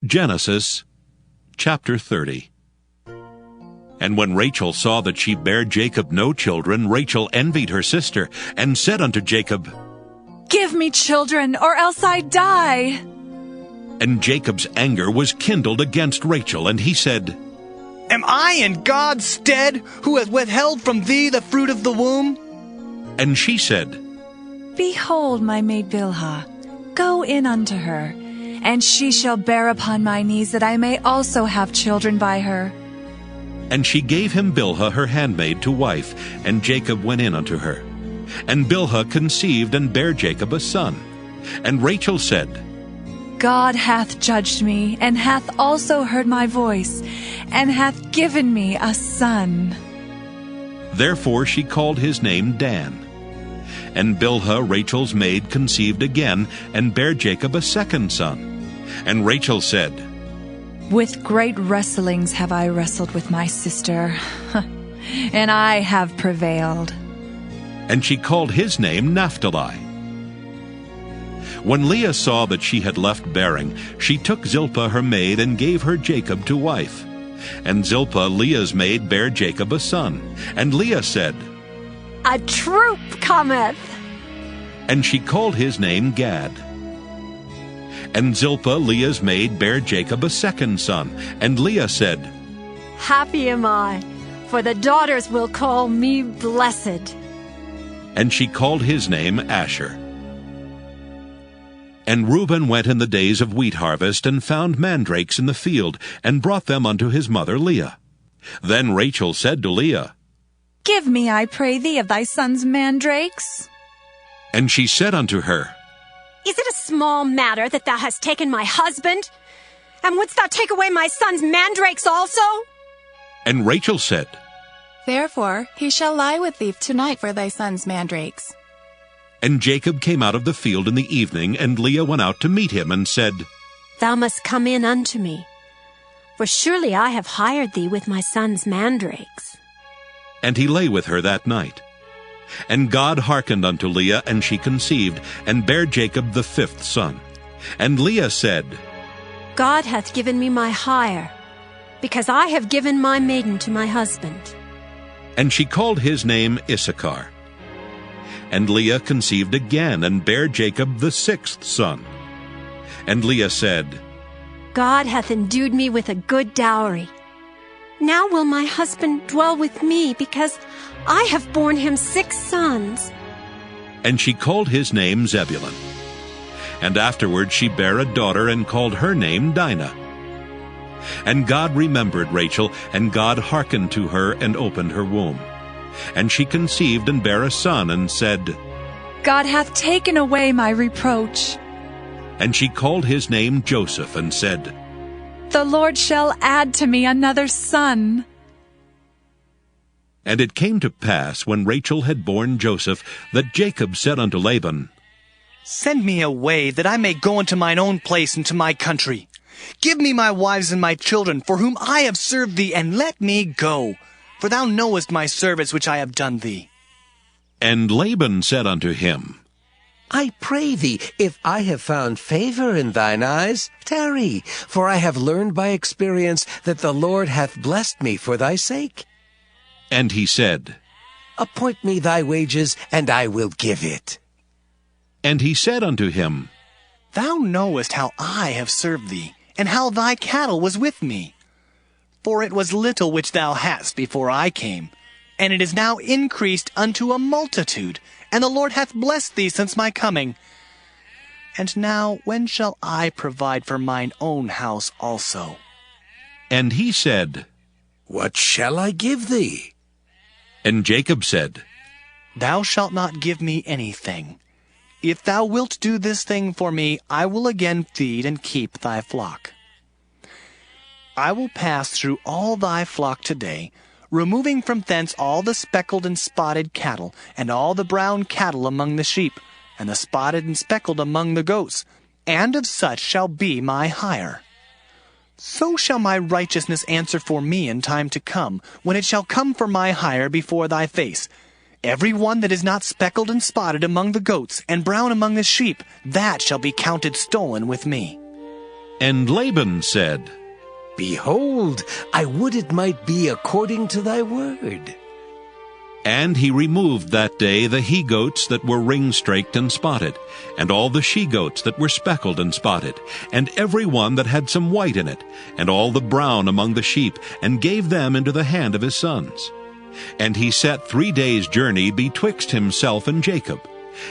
Genesis chapter 30. And when Rachel saw that she bare Jacob no children, Rachel envied her sister, and said unto Jacob, "Give me children, or else I die." And Jacob's anger was kindled against Rachel, and he said, Am I in God's stead, who hath withheld from thee the fruit of the womb? And she said, Behold, my maid Bilhah, go in unto her, and she shall bear upon my knees, that I may also have children by her. And she gave him Bilhah her handmaid to wife, and Jacob went in unto her. And Bilhah conceived and bare Jacob a son. And Rachel said, God hath judged me, and hath also heard my voice, and hath given me a son. Therefore she called his name Dan. And Bilhah Rachel's maid conceived again, and bare Jacob a second son. And Rachel said, With great wrestlings have I wrestled with my sister, and I have prevailed. And she called his name Naphtali. When Leah saw that she had left bearing, she took Zilpah her maid, and gave her Jacob to wife. And Zilpah Leah's maid bare Jacob a son. And Leah said, A troop cometh. And she called his name Gad. And Zilpah Leah's maid bare Jacob a second son. And Leah said, Happy am I, for the daughters will call me blessed. And she called his name Asher. And Reuben went in the days of wheat harvest, and found mandrakes in the field, and brought them unto his mother Leah. Then Rachel said to Leah, Give me, I pray thee, of thy son's mandrakes. And she said unto her, Is it a small matter that thou hast taken my husband? And wouldst thou take away my son's mandrakes also? And Rachel said, Therefore he shall lie with thee tonight for thy son's mandrakes. And Jacob came out of the field in the evening, and Leah went out to meet him, and said, Thou must come in unto me, for surely I have hired thee with my son's mandrakes. And he lay with her that night. And God hearkened unto Leah, and she conceived, and bare Jacob the fifth son. And Leah said, God hath given me my hire, because I have given my maiden to my husband. And she called his name Issachar. And Leah conceived again, and bare Jacob the sixth son. And Leah said, God hath endued me with a good dowry. Now will my husband dwell with me, because I have borne him 6 sons. And she called his name Zebulun. And afterward she bare a daughter, and called her name Dinah. And God remembered Rachel, and God hearkened to her, and opened her womb. And she conceived and bare a son, and said, God hath taken away my reproach. And she called his name Joseph, and said, The Lord shall add to me another son. And it came to pass, when Rachel had borne Joseph, that Jacob said unto Laban, Send me away, that I may go unto mine own place and to my country. Give me my wives and my children, for whom I have served thee, and let me go. For thou knowest my service which I have done thee. And Laban said unto him, I pray thee, if I have found favor in thine eyes, tarry, for I have learned by experience that the Lord hath blessed me for thy sake. And he said, Appoint me thy wages, and I will give it. And he said unto him, Thou knowest how I have served thee, and how thy cattle was with me. For it was little which thou hadst before I came, and it is now increased unto a multitude, and the Lord hath blessed thee since my coming. And now when shall I provide for mine own house also? And he said, What shall I give thee? And Jacob said, Thou shalt not give me anything. If thou wilt do this thing for me, I will again feed and keep thy flock. I will pass through all thy flock today, removing from thence all the speckled and spotted cattle, and all the brown cattle among the sheep, and the spotted and speckled among the goats, and of such shall be my hire. So shall my righteousness answer for me in time to come, when it shall come for my hire before thy face. Every one that is not speckled and spotted among the goats, and brown among the sheep, that shall be counted stolen with me. And Laban said, Behold, I would it might be according to thy word. And he removed that day the he-goats that were ring-straked and spotted, and all the she-goats that were speckled and spotted, and every one that had some white in it, and all the brown among the sheep, and gave them into the hand of his sons. And he set 3 days' journey betwixt himself and Jacob,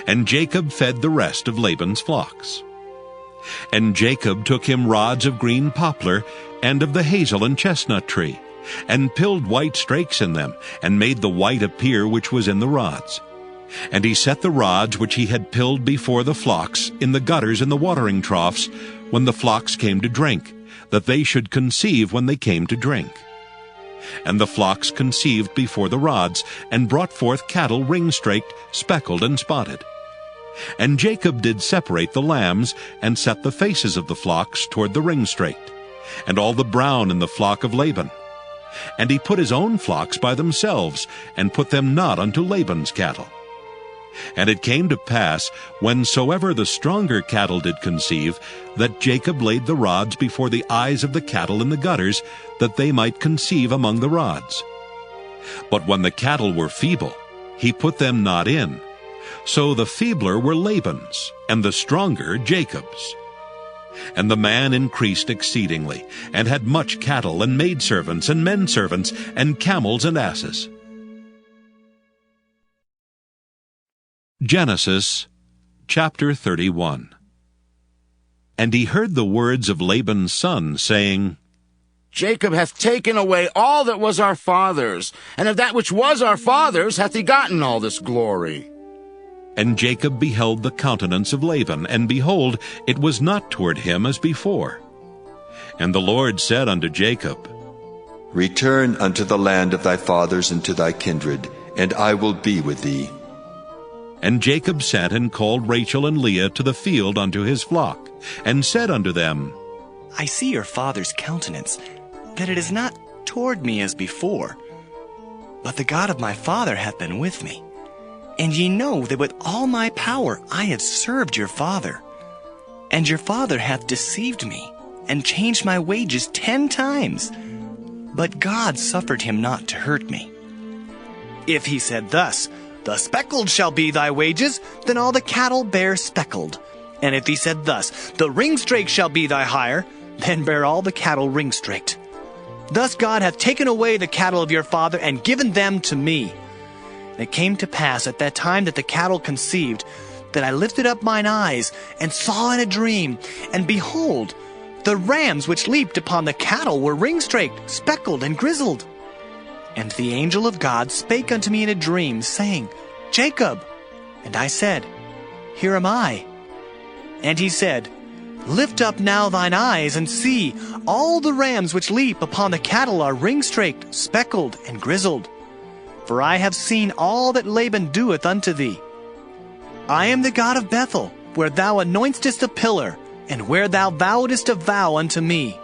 and Jacob fed the rest of Laban's flocks. And Jacob took him rods of green poplar, and of the hazel and chestnut tree, and pilled white strakes in them, and made the white appear which was in the rods. And he set the rods which he had pilled before the flocks in the gutters in the watering troughs, when the flocks came to drink, that they should conceive when they came to drink. And the flocks conceived before the rods, and brought forth cattle ring-straked, speckled, and spotted. And Jacob did separate the lambs, and set the faces of the flocks toward the ring-straked, and all the brown in the flock of Laban. And he put his own flocks by themselves, and put them not unto Laban's cattle. And it came to pass, whensoever the stronger cattle did conceive, that Jacob laid the rods before the eyes of the cattle in the gutters, that they might conceive among the rods. But when the cattle were feeble, he put them not in. So the feebler were Laban's, and the stronger Jacob's. And the man increased exceedingly, and had much cattle, and maidservants, and menservants, and camels and asses. Genesis chapter 31. And he heard the words of Laban's son, saying, Jacob hath taken away all that was our father's, and of that which was our father's hath he gotten all this glory. And Jacob beheld the countenance of Laban, and behold, it was not toward him as before. And the Lord said unto Jacob, Return unto the land of thy fathers and to thy kindred, and I will be with thee. And Jacob sent and called Rachel and Leah to the field unto his flock, and said unto them, I see your father's countenance, that it is not toward me as before. But the God of my father hath been with me. And ye know that with all my power I have served your father. And your father hath deceived me, and changed my wages 10 times. But God suffered him not to hurt me. If he said thus, The speckled shall be thy wages, then all the cattle bear speckled. And if he said thus, The ring-straked shall be thy hire, then bear all the cattle ring-straked. Thus God hath taken away the cattle of your father, and given them to me. And it came to pass at that time that the cattle conceived, that I lifted up mine eyes, and saw in a dream, and behold, the rams which leaped upon the cattle were ring-straked, speckled, and grizzled. And the angel of God spake unto me in a dream, saying, Jacob. And I said, Here am I. And he said, Lift up now thine eyes, and see, all the rams which leap upon the cattle are ring-straked, speckled, and grizzled. For I have seen all that Laban doeth unto thee. I am the God of Bethel, where thou anointest a pillar, and where thou vowedest a vow unto me.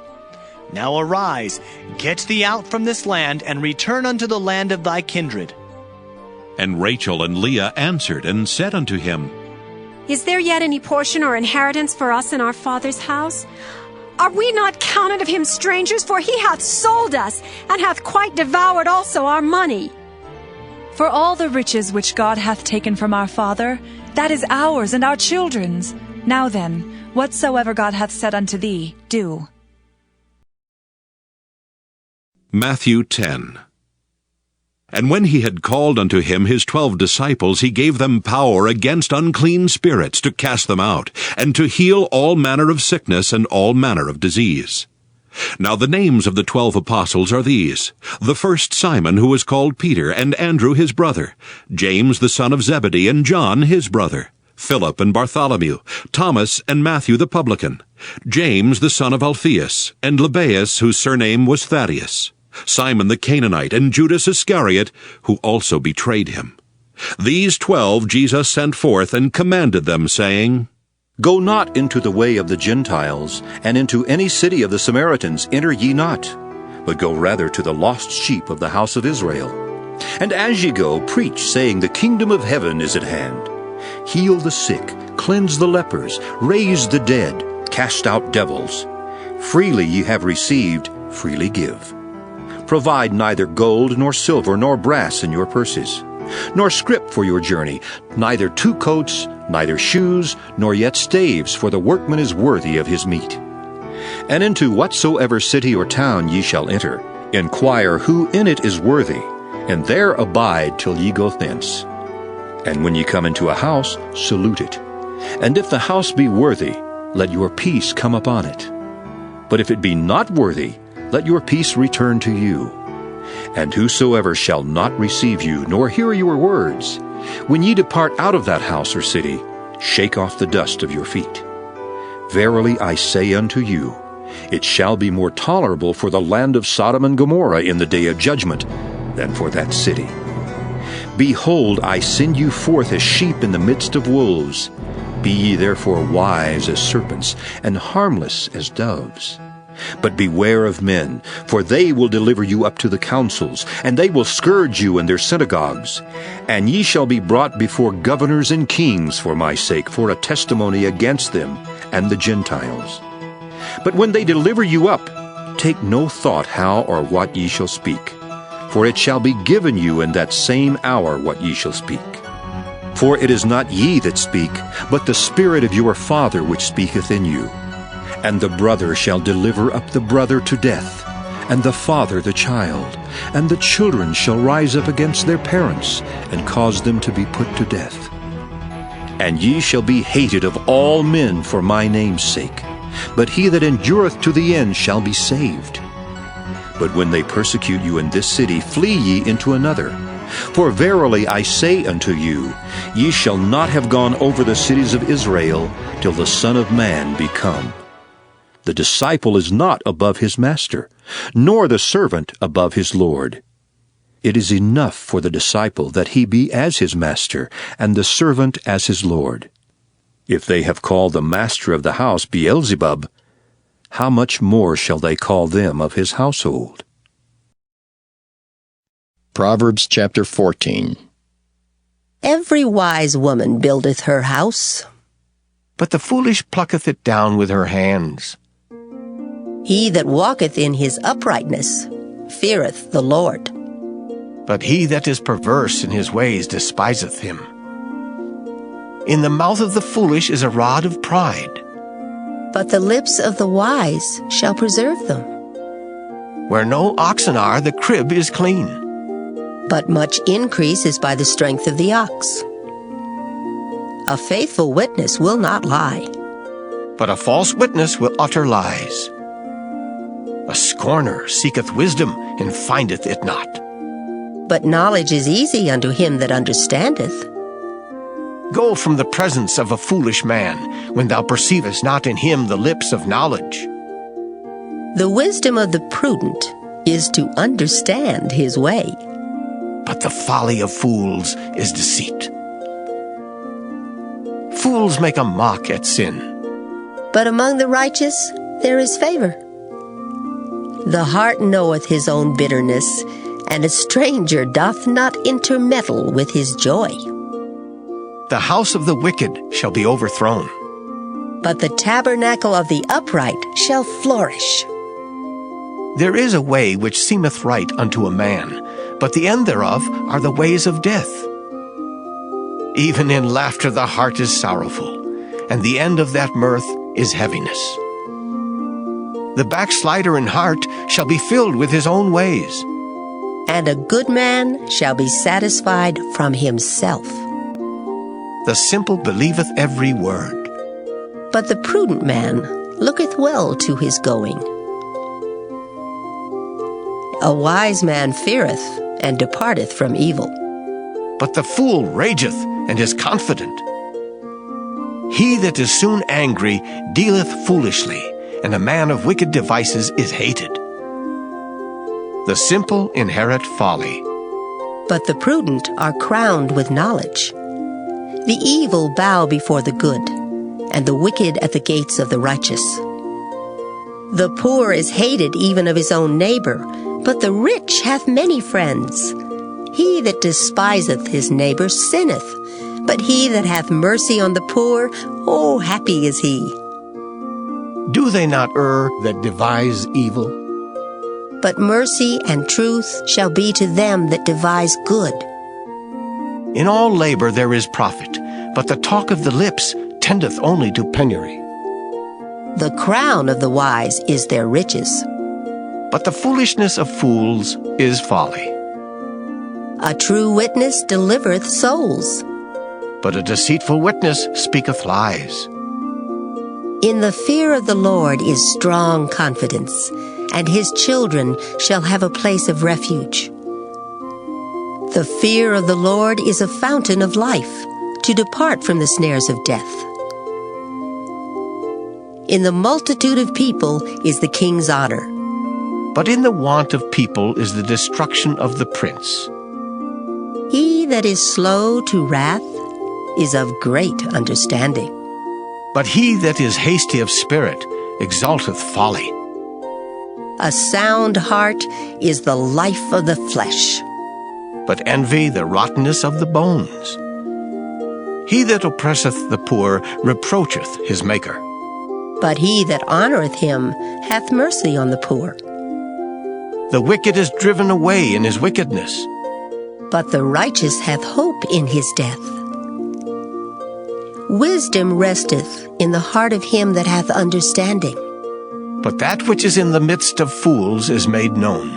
Now arise, get thee out from this land, and return unto the land of thy kindred. And Rachel and Leah answered and said unto him, Is there yet any portion or inheritance for us in our father's house? Are we not counted of him strangers? For he hath sold us, and hath quite devoured also our money. For all the riches which God hath taken from our father, that is ours and our children's. Now then, whatsoever God hath said unto thee, do. Matthew 10. And when he had called unto him his 12 disciples, he gave them power against unclean spirits to cast them out, and to heal all manner of sickness and all manner of disease. Now the names of the 12 apostles are these: the first Simon, who was called Peter, and Andrew his brother, James the son of Zebedee, and John his brother, Philip and Bartholomew, Thomas and Matthew the publican, James the son of Alphaeus, and Lebbaeus, whose surname was Thaddeus, Simon the Canaanite, and Judas Iscariot, who also betrayed him. These 12 Jesus sent forth, and commanded them, saying, Go not into the way of the Gentiles, and into any city of the Samaritans enter ye not, but go rather to the lost sheep of the house of Israel. And as ye go, preach, saying, The kingdom of heaven is at hand. Heal the sick, cleanse the lepers, raise the dead, cast out devils. Freely ye have received, freely give. Provide neither gold nor silver nor brass in your purses, nor scrip for your journey, neither 2 coats, neither shoes, nor yet staves, for the workman is worthy of his meat. And into whatsoever city or town ye shall enter, inquire who in it is worthy, and there abide till ye go thence. And when ye come into a house, salute it. And if the house be worthy, let your peace come upon it. But if it be not worthy, let your peace return to you. And whosoever shall not receive you, nor hear your words, when ye depart out of that house or city, shake off the dust of your feet. Verily I say unto you, it shall be more tolerable for the land of Sodom and Gomorrah in the day of judgment than for that city. Behold, I send you forth as sheep in the midst of wolves. Be ye therefore wise as serpents, and harmless as doves. But beware of men, for they will deliver you up to the councils, and they will scourge you in their synagogues. And ye shall be brought before governors and kings for my sake, for a testimony against them and the Gentiles. But when they deliver you up, take no thought how or what ye shall speak, for it shall be given you in that same hour what ye shall speak. For it is not ye that speak, but the Spirit of your Father which speaketh in you. And the brother shall deliver up the brother to death, and the father the child, and the children shall rise up against their parents, and cause them to be put to death. And ye shall be hated of all men for my name's sake, but he that endureth to the end shall be saved. But when they persecute you in this city, flee ye into another. For verily I say unto you, ye shall not have gone over the cities of Israel till the Son of Man be come. The disciple is not above his master, nor the servant above his Lord. It is enough for the disciple that he be as his master, and the servant as his Lord. If they have called the master of the house Beelzebub, how much more shall they call them of his household? Proverbs chapter 14. Every wise woman buildeth her house, But the foolish plucketh it down with her hands. he that walketh in his uprightness feareth the Lord. But he that is perverse in his ways despiseth him. In the mouth of the foolish is a rod of pride. But the lips of the wise shall preserve them. Where no oxen are, the crib is clean. But much increase is by the strength of the ox. A faithful witness will not lie, But a false witness will utter lies. A scorner seeketh wisdom, and findeth it not. but knowledge is easy unto him that understandeth. Go from the presence of a foolish man, when thou perceivest not in him the lips of knowledge. The wisdom of the prudent is to understand his way, But the folly of fools is deceit. Fools make a mock at sin. but among the righteous there is favor. The heart knoweth his own bitterness, and a stranger doth not intermeddle with his joy. The house of the wicked shall be overthrown. But the tabernacle of the upright shall flourish. There is a way which seemeth right unto a man, but the end thereof are the ways of death. Even in laughter the heart is sorrowful, and the end of that mirth is heaviness. The backslider in heart shall be filled with his own ways. And a good man shall be satisfied from himself. The simple believeth every word. But the prudent man looketh well to his going. A wise man feareth, and departeth from evil. But the fool rageth, and is confident. He that is soon angry dealeth foolishly, and a man of wicked devices is hated. The simple inherit folly. But the prudent are crowned with knowledge. The evil bow before the good, and the wicked at the gates of the righteous. The poor is hated even of his own neighbor, but the rich hath many friends. He that despiseth his neighbor sinneth, but he that hath mercy on the poor, oh, happy is he. Do they not err that devise evil? But mercy and truth shall be to them that devise good. In all labor there is profit, but the talk of the lips tendeth only to penury. The crown of the wise is their riches. But the foolishness of fools is folly. A true witness delivereth souls. But a deceitful witness speaketh lies. In the fear of the Lord is strong confidence, and his children shall have a place of refuge. The fear of the Lord is a fountain of life, to depart from the snares of death. In the multitude of people is the king's honor, but in the want of people is the destruction of the prince. He that is slow to wrath is of great understanding. But he that is hasty of spirit exalteth folly. A sound heart is the life of the flesh, but envy the rottenness of the bones. He that oppresseth the poor reproacheth his Maker. But he that honoreth him hath mercy on the poor. The wicked is driven away in his wickedness, but the righteous hath hope in his death. Wisdom resteth in the heart of him that hath understanding, but that which is in the midst of fools is made known.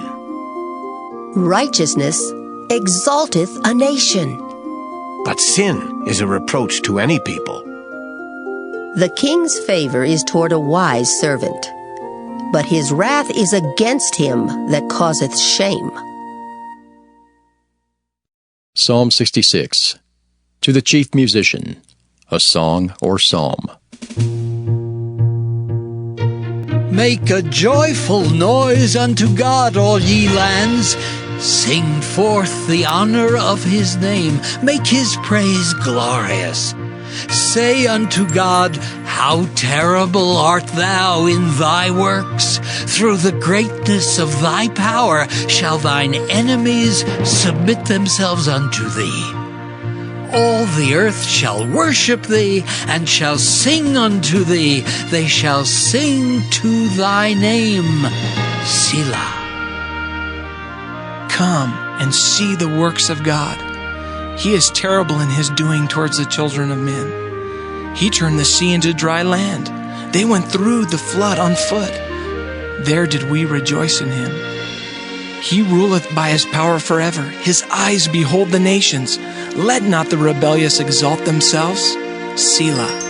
Righteousness exalteth a nation, but sin is a reproach to any people. The king's favor is toward a wise servant, but his wrath is against him that causeth shame. Psalm 66. To the chief musician, a song or psalm. Make a joyful noise unto God, all ye lands. Sing forth the honor of his name. Make his praise glorious. Say unto God, how terrible art thou in thy works! Through the greatness of thy power shall thine enemies submit themselves unto thee. All the earth shall worship thee, and shall sing unto thee. They shall sing to thy name. Selah. Come and see the works of God. He is terrible in his doing towards the children of men. He turned the sea into dry land. They went through the flood on foot. There did we rejoice in him. He ruleth by his power forever. His eyes behold the nations. Let not the rebellious exalt themselves. Selah.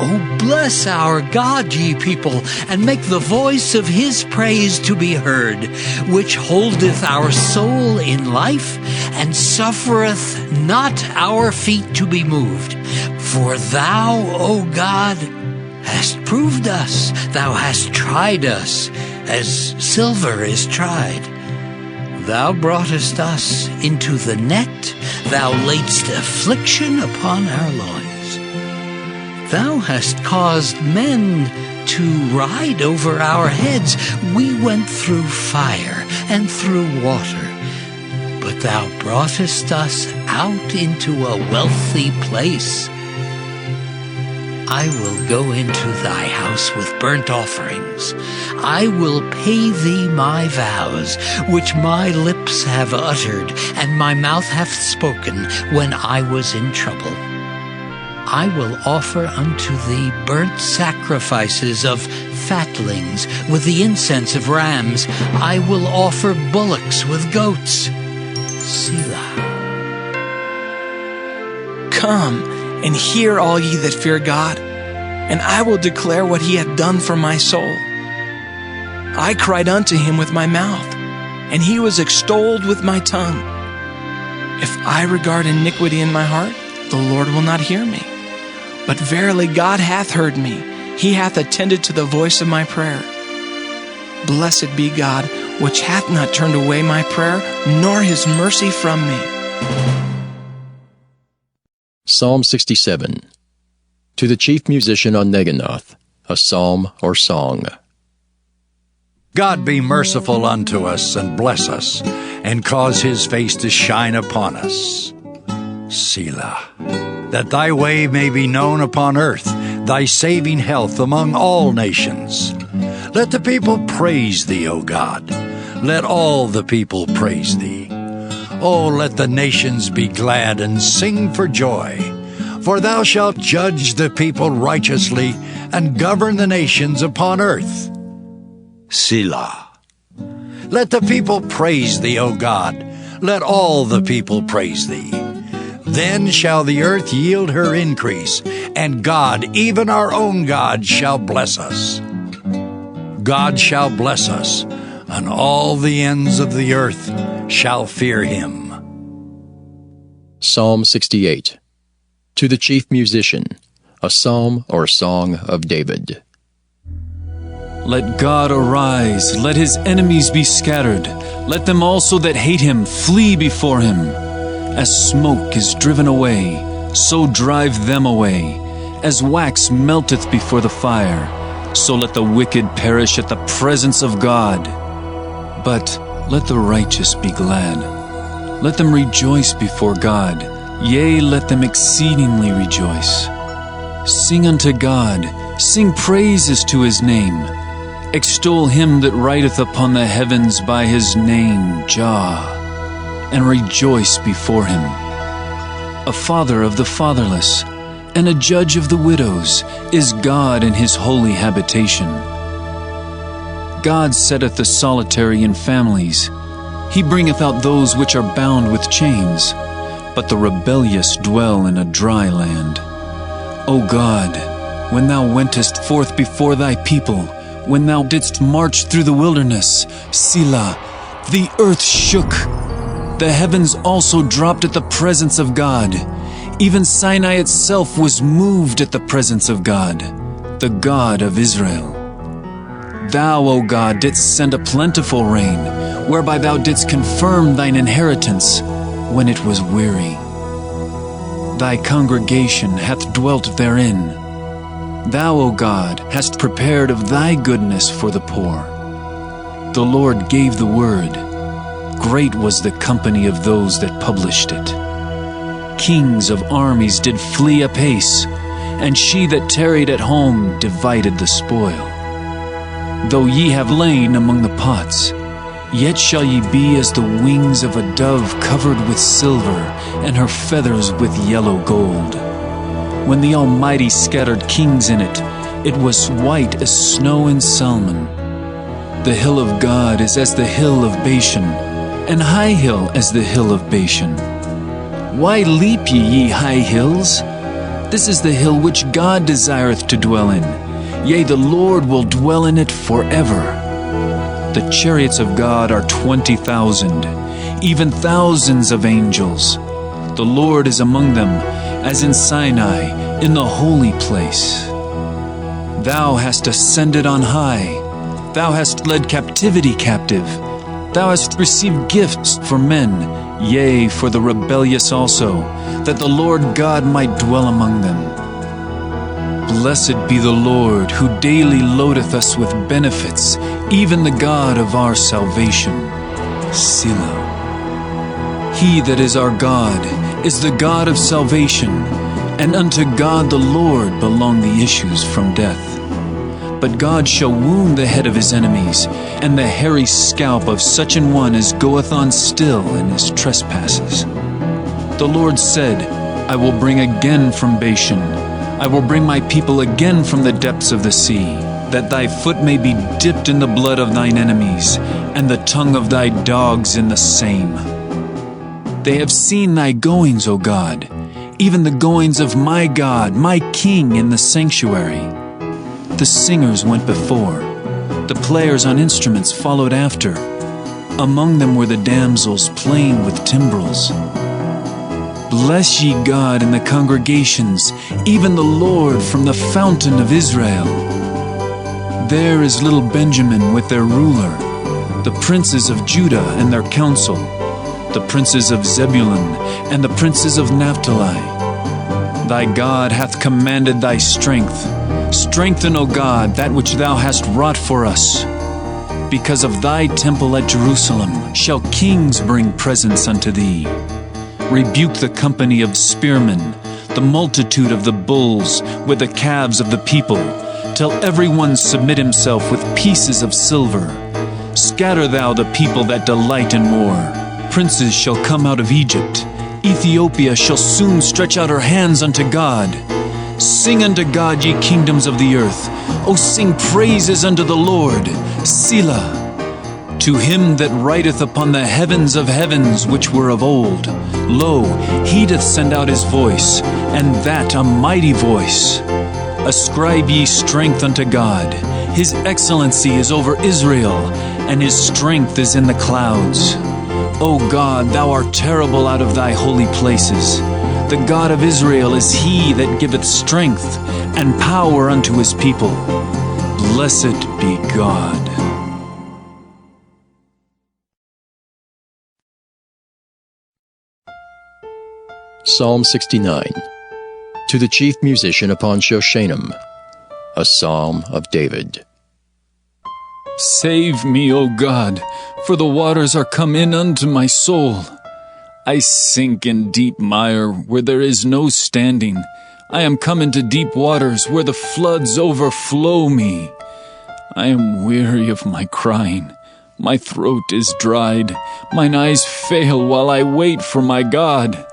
O bless our God, ye people, and make the voice of his praise to be heard, which holdeth our soul in life, and suffereth not our feet to be moved. For thou, O God, hast proved us, thou hast tried us, as silver is tried. Thou broughtest us into the net, thou laidst affliction upon our loins. Thou hast caused men to ride over our heads. We went through fire and through water, but thou broughtest us out into a wealthy place. I will go into thy house with burnt offerings. I will pay thee my vows, which my lips have uttered, and my mouth hath spoken when I was in trouble. I will offer unto thee burnt sacrifices of fatlings with the incense of rams. I will offer bullocks with goats. Selah. Come and hear, all ye that fear God, and I will declare what he hath done for my soul. I cried unto him with my mouth, and he was extolled with my tongue. If I regard iniquity in my heart, the Lord will not hear me. But verily God hath heard me. He hath attended to the voice of my prayer. Blessed be God, which hath not turned away my prayer, nor his mercy from me. Psalm 67. To the chief musician on Neginoth, a psalm or song. God be merciful unto us, and bless us, and cause his face to shine upon us. Selah. That thy way may be known upon earth, thy saving health among all nations. Let the people praise thee, O God. Let all the people praise thee. O let the nations be glad and sing for joy. For thou shalt judge the people righteously and govern the nations upon earth. Selah. Let the people praise thee, O God. Let all the people praise thee. Then shall the earth yield her increase, and God, even our own God, shall bless us. God shall bless us, and all the ends of the earth shall fear him. Psalm 68. To the chief musician, a psalm or song of David. Let God arise, let his enemies be scattered. Let them also that hate him flee before him. As smoke is driven away, so drive them away. As wax melteth before the fire, so let the wicked perish at the presence of God. But let the righteous be glad. Let them rejoice before God. Yea, let them exceedingly rejoice. Sing unto God, sing praises to his name. Extol him that rideth upon the heavens by his name, Jah, and rejoice before him. A father of the fatherless, and a judge of the widows, is God in his holy habitation. God setteth the solitary in families. He bringeth out those which are bound with chains, but the rebellious dwell in a dry land. O God, when thou wentest forth before thy people, when thou didst march through the wilderness, Selah, the earth shook. The heavens also dropped at the presence of God. Even Sinai itself was moved at the presence of God, the God of Israel. Thou, O God, didst send a plentiful rain, whereby thou didst confirm thine inheritance when it was weary. Thy congregation hath dwelt therein. Thou, O God, hast prepared of thy goodness for the poor. The Lord gave the word. Great was the company of those that published it. Kings of armies did flee apace, and she that tarried at home divided the spoil. Though ye have lain among the pots, yet shall ye be as the wings of a dove covered with silver, and her feathers with yellow gold. When the Almighty scattered kings in it, it was white as snow in Salmon. The hill of God is as the hill of Bashan, and high hill as the hill of Bashan. Why leap ye high hills? This is the hill which God desireth to dwell in. Yea, the Lord will dwell in it forever. The chariots of God are 20,000, even thousands of angels. The Lord is among them, as in Sinai, in the holy place. Thou hast ascended on high. Thou hast led captivity captive. Thou hast received gifts for men, yea, for the rebellious also, that the Lord God might dwell among them. Blessed be the Lord, who daily loadeth us with benefits, even the God of our salvation. Selah. He that is our God is the God of salvation, and unto God the Lord belong the issues from death. But God shall wound the head of his enemies, and the hairy scalp of such an one as goeth on still in his trespasses. The Lord said, I will bring again from Bashan, I will bring my people again from the depths of the sea, that thy foot may be dipped in the blood of thine enemies, and the tongue of thy dogs in the same. They have seen thy goings, O God, even the goings of my God, my King in the sanctuary. The singers went before, the players on instruments followed after. Among them were the damsels playing with timbrels. Bless ye God in the congregations, even the Lord from the fountain of Israel. There is little Benjamin with their ruler, the princes of Judah and their council, the princes of Zebulun and the princes of Naphtali. Thy God hath commanded thy strength. Strengthen, O God, that which thou hast wrought for us. Because of thy temple at Jerusalem shall kings bring presents unto thee. Rebuke the company of spearmen, the multitude of the bulls with the calves of the people, till everyone submit himself with pieces of silver. Scatter thou the people that delight in war. Princes shall come out of Egypt. Ethiopia shall soon stretch out her hands unto God. Sing unto God, ye kingdoms of the earth. O sing praises unto the Lord. Selah. To him that rideth upon the heavens of heavens, which were of old. Lo, he doth send out his voice, and that a mighty voice. Ascribe ye strength unto God. His excellency is over Israel, and his strength is in the clouds. O God, thou art terrible out of thy holy places. The God of Israel is he that giveth strength and power unto his people. Blessed be God. Psalm 69. To the chief musician upon Shoshanim, a psalm of David. Save me, O God, for the waters are come in unto my soul. I sink in deep mire where there is no standing. I am come into deep waters where the floods overflow me. I am weary of my crying. My throat is dried. Mine eyes fail while I wait for my God.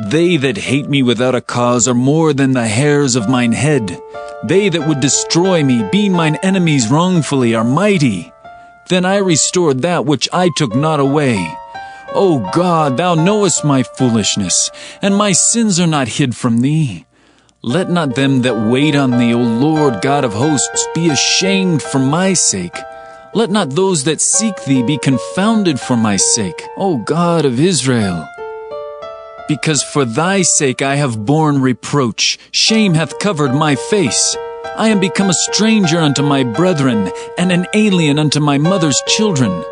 They that hate me without a cause are more than the hairs of mine head. They that would destroy me, being mine enemies wrongfully, are mighty. Then I restored that which I took not away. O God, thou knowest my foolishness, and my sins are not hid from thee. Let not them that wait on thee, O Lord God of hosts, be ashamed for my sake. Let not those that seek thee be confounded for my sake, O God of Israel. Because for thy sake I have borne reproach, shame hath covered my face. I am become a stranger unto my brethren, and an alien unto my mother's children.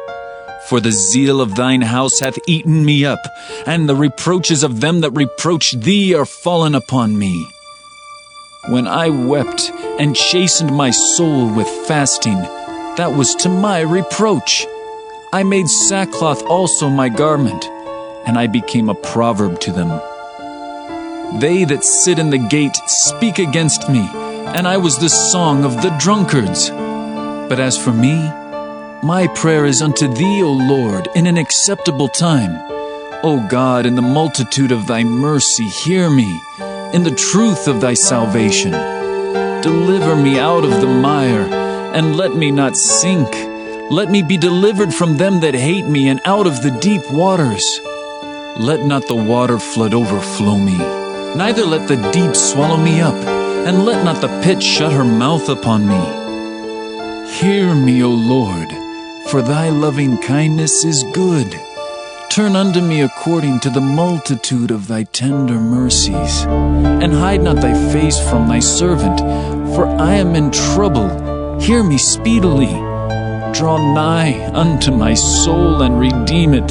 For the zeal of thine house hath eaten me up, and the reproaches of them that reproach thee are fallen upon me. When I wept and chastened my soul with fasting, that was to my reproach. I made sackcloth also my garment, and I became a proverb to them. They that sit in the gate speak against me, and I was the song of the drunkards. But as for me, my prayer is unto thee, O Lord, in an acceptable time. O God, in the multitude of thy mercy, hear me, in the truth of thy salvation. Deliver me out of the mire, and let me not sink. Let me be delivered from them that hate me, and out of the deep waters. Let not the water flood overflow me, neither let the deep swallow me up, and let not the pit shut her mouth upon me. Hear me, O Lord, for thy loving kindness is good. Turn unto me according to the multitude of thy tender mercies, and hide not thy face from thy servant, for I am in trouble. Hear me speedily. Draw nigh unto my soul and redeem it.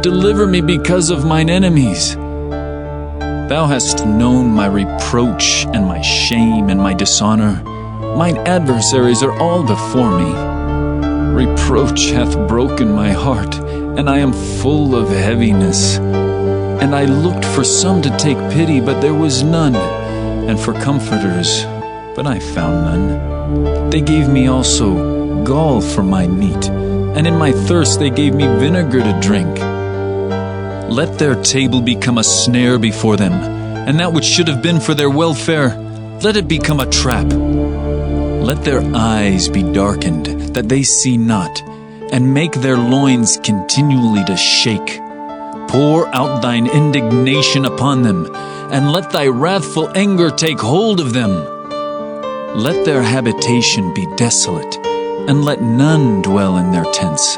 Deliver me because of mine enemies. Thou hast known my reproach and my shame and my dishonor. Mine adversaries are all before me. Reproach hath broken my heart, and I am full of heaviness. And I looked for some to take pity, but there was none, and for comforters, but I found none. They gave me also gall for my meat, and in my thirst they gave me vinegar to drink. Let their table become a snare before them, and that which should have been for their welfare, let it become a trap. Let their eyes be darkened, that they see not, and make their loins continually to shake. Pour out thine indignation upon them, and let thy wrathful anger take hold of them. Let their habitation be desolate, and let none dwell in their tents.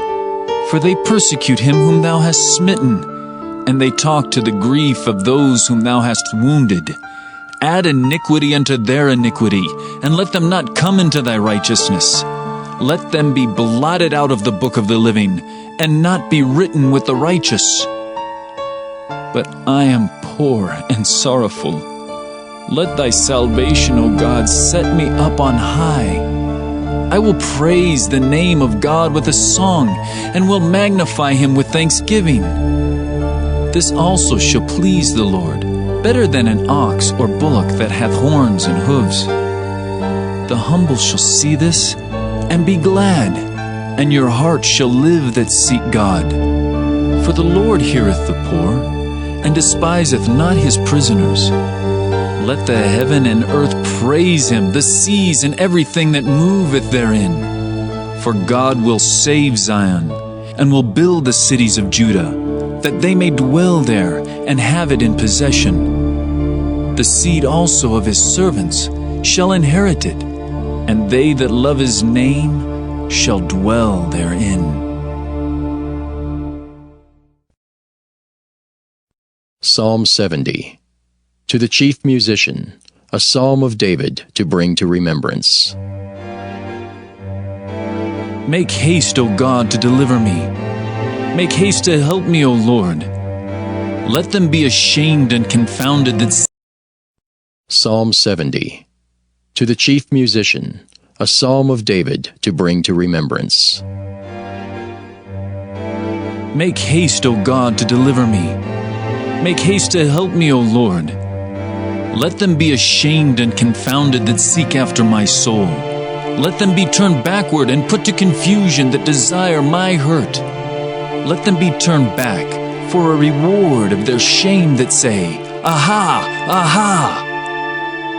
For they persecute him whom thou hast smitten, and they talk to the grief of those whom thou hast wounded. Add iniquity unto their iniquity, and let them not come into thy righteousness. Let them be blotted out of the book of the living, and not be written with the righteous. But I am poor and sorrowful. Let thy salvation, O God, set me up on high. I will praise the name of God with a song, and will magnify him with thanksgiving. This also shall please the Lord. better than an ox or bullock that hath horns and hooves. The humble shall see this, and be glad, and your heart shall live that seek God. For the Lord heareth the poor, and despiseth not his prisoners. Let the heaven and earth praise him, the seas and everything that moveth therein. For God will save Zion, and will build the cities of Judah, that they may dwell there, and have it in possession. The seed also of his servants shall inherit it, and they that love his name shall dwell therein. Psalm 70. To the chief musician, a psalm of David to bring to remembrance. Make haste, O God, to deliver me. Make haste to help me, O Lord. Let them be ashamed and confounded that... Psalm 70. To the chief musician, a psalm of David to bring to remembrance. Make haste, O God, to deliver me. Make haste to help me, O Lord. Let them be ashamed and confounded that seek after my soul. Let them be turned backward and put to confusion that desire my hurt. Let them be turned back for a reward of their shame that say, Aha! Aha!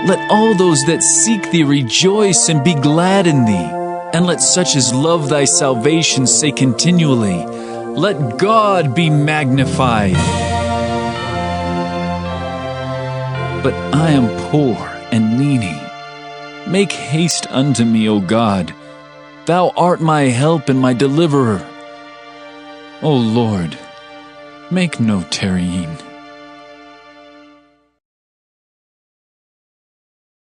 Let all those that seek thee rejoice and be glad in thee. And let such as love thy salvation say continually, Let God be magnified. But I am poor and needy. Make haste unto me, O God. Thou art my help and my deliverer. O Lord, make no tarrying.